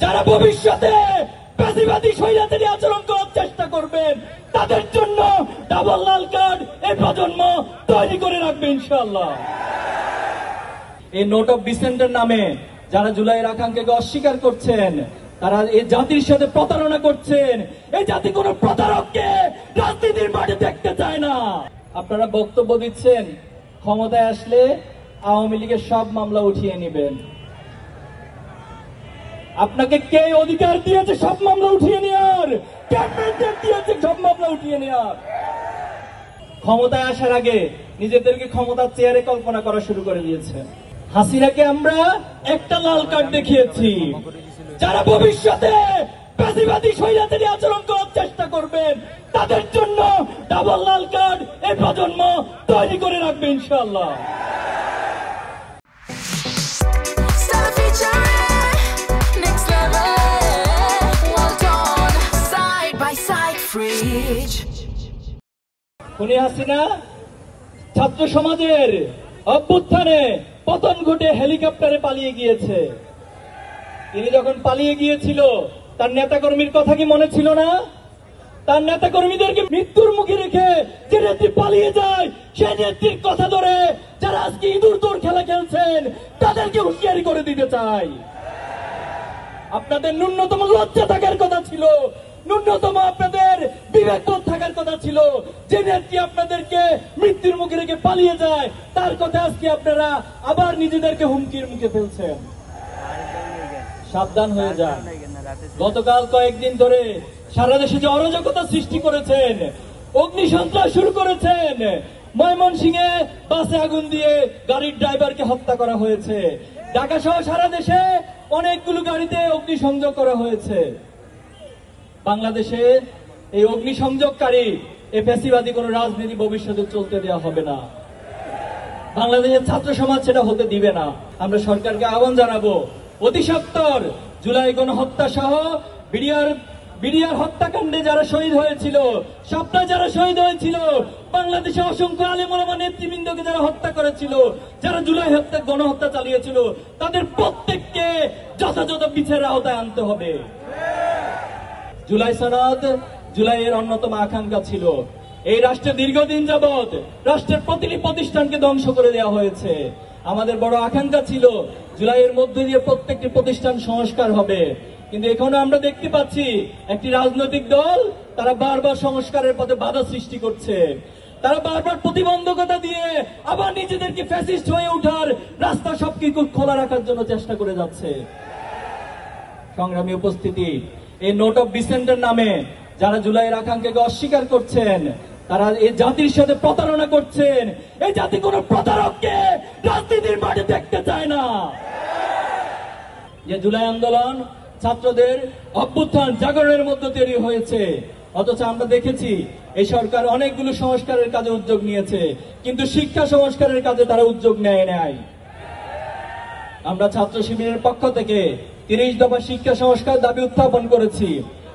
যারা ভবিষ্যতে ফ্যাসিবাদী স্বৈরাচারী আচরণ করার চেষ্টা করবেন তাদের জন্য ডাবল লাল কার্ড এই প্রজন্ম তৈরি করে রাখবে ইনশাআল্লাহ। এই নোট অফ ডিসেন্টের নামে যারা জুলাইয়ের আকাঙ্ক্ষাকে অস্বীকার করছেন, তারা এই জাতির সাথে প্রতারণা করছেন। এই জাতি কোন প্রতারককে রাজনীতির মাঠে দেখতে চায় না। আপনারা বক্তব্য দিচ্ছেন ক্ষমতায় আসলে আওয়ামী লীগের সব মামলা উঠিয়ে নেবেন। আপনাকে কে অধিকার দিয়েছে সব মামলা উঠিয়ে নেওয়ার? কে ম্যান্ডেট দিয়েছে সব মামলা উঠিয়ে নেওয়ার? ক্ষমতায় আসার আগে নিজেদেরকে ক্ষমতার চেয়ারে কল্পনা করা শুরু করে দিয়েছে। হাসিনাকে আমরা একটা লাল কার্ড দেখিয়েছি। যারা ভবিষ্যতে ফ্যাসিবাদী স্বৈরাচারী আচরণ করার চেষ্টা করবেন তাদের জন্য ডাবল লাল কার্ড এই প্রজন্ম তৈরি করে রাখবে ইনশাআল্লাহ। খুনি হাসিনা ছাত্র সমাজের অভ্যুত্থানে পতন ঘটে হেলিকপ্টারে পালিয়ে গিয়েছে। তিনি যখন পালিয়ে গিয়েছিল তার নেতাকর্মীর কথা কি মনে ছিল না? তার নেতাকর্মীদেরকে মৃত্যুর মুখে রেখে যে নেত্রী পালিয়ে যায় সেই নেত্রীর কথা ধরে যারা আজকে ইঁদুর দৌড় খেলা খেলছেন তাদেরকে হুঁশিয়ারি করে দিতে চাই। আপনাদের ন্যূনতম লজ্জা থাকার কথা ছিল, ন্যূনতম আপনাদের বিবেকবোধ থাকার কথা ছিল। যে নেত্রী আপনাদেরকে মৃত্যুর মুখে রেখে পালিয়ে যায় তার কথা আজকে আপনারা আবার নিজেদেরকে হুমকির মুখে ফেলছেন। সাবধান হয়ে যান। গতকাল কয়েকদিন ধরে সারা দেশে যে অরাজকতা সৃষ্টি করেছেন, অগ্নিসন্ত্রাস শুরু করেছেন, ময়মনসিংহে বাসে আগুন দিয়ে গাড়ির ড্রাইভারকে হত্যা করা হয়েছে, ঢাকা সহ সারা দেশে অনেকগুলো গাড়িতে অগ্নিসংযোগ করা হয়েছে। বাংলাদেশে এই অগ্নিসংযোগকারী এই ফ্যাসিবাদী কোন রাজনীতি ভবিষ্যতে চলতে দেওয়া হবে না। বাংলাদেশের ছাত্র সমাজ সেটা হতে দিবে না। আমরা সরকারকে আহ্বান জানাবো অতি সত্বর জুলাই গণহত্যা সহ বিডিআর হত্যাকাণ্ডে যারা শহীদ হয়েছিল, সপ্তাহে যারা শহীদ হয়েছিল, বাংলাদেশে অসংখ্য আলেম ওলামা নেতৃবৃন্দকে যারা হত্যা করেছিল, যারা জুলাই গণহত্যা চালিয়েছিল, তাদের প্রত্যেককে যথাযথ বিচারের আওতায় আনতে হবে। জুলাই সনদ জুলাইয়ের অন্যতম আকাঙ্ক্ষা ছিল। এই রাষ্ট্রে দীর্ঘদিন যাবৎ রাষ্ট্রের প্রতিটি প্রতিষ্ঠানকে ধ্বংস করে দেওয়া হয়েছে। আমাদের বড় আকাঙ্ক্ষা ছিল জুলাইয়ের মধ্যে দিয়ে প্রত্যেকটি প্রতিষ্ঠান সংস্কার হবে। কিন্তু এখনো আমরা দেখতে পাচ্ছি একটি রাজনৈতিক দল তারা বারবার সংস্কারের পথে বাধা সৃষ্টি করছে। তারা বারবার প্রতিবন্ধকতা দিয়ে আবার নিজেদেরকে ফ্যাসিস্ট হয়ে ওঠার রাস্তা সবকিছু খোলা রাখার জন্য চেষ্টা করে যাচ্ছে। সংগ্রামী উপস্থিতি, এই নোট অফ ডিসেন্টের নামে যারা জুলাইয়ের আকাঙ্ক্ষাকে অস্বীকার করছেন, তারা এই জাতির সাথে প্রতারণা করছেন। এই জাতি কোন প্রতারককে রাজনীতির মাঠে দেখতে চায় না। যে জুলাই আন্দোলন ছাত্রদের অভ্যুত্থান জাগরণের মধ্যে তৈরি হয়েছে, অথচ আমরা দেখেছি এই সরকার অনেকগুলো সংস্কারের কাজে উদ্যোগ নিয়েছে, কিন্তু শিক্ষা সংস্কারের কাজে তারা উদ্যোগ নেয় নাই। আমরা ছাত্র শিবিরের পক্ষ থেকে 30 দফা শিক্ষা সংস্কার দাবি উত্থাপন করেছি।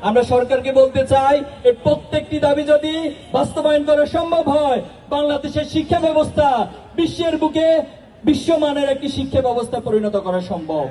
আমরা সরকারকে বলতে চাই এর প্রত্যেকটি দাবি যদি বাস্তবায়ন করা সম্ভব হয়, বাংলাদেশের শিক্ষা ব্যবস্থা বিশ্বের বুকে বিশ্বমানের একটি শিক্ষা ব্যবস্থা পরিণত করা সম্ভব।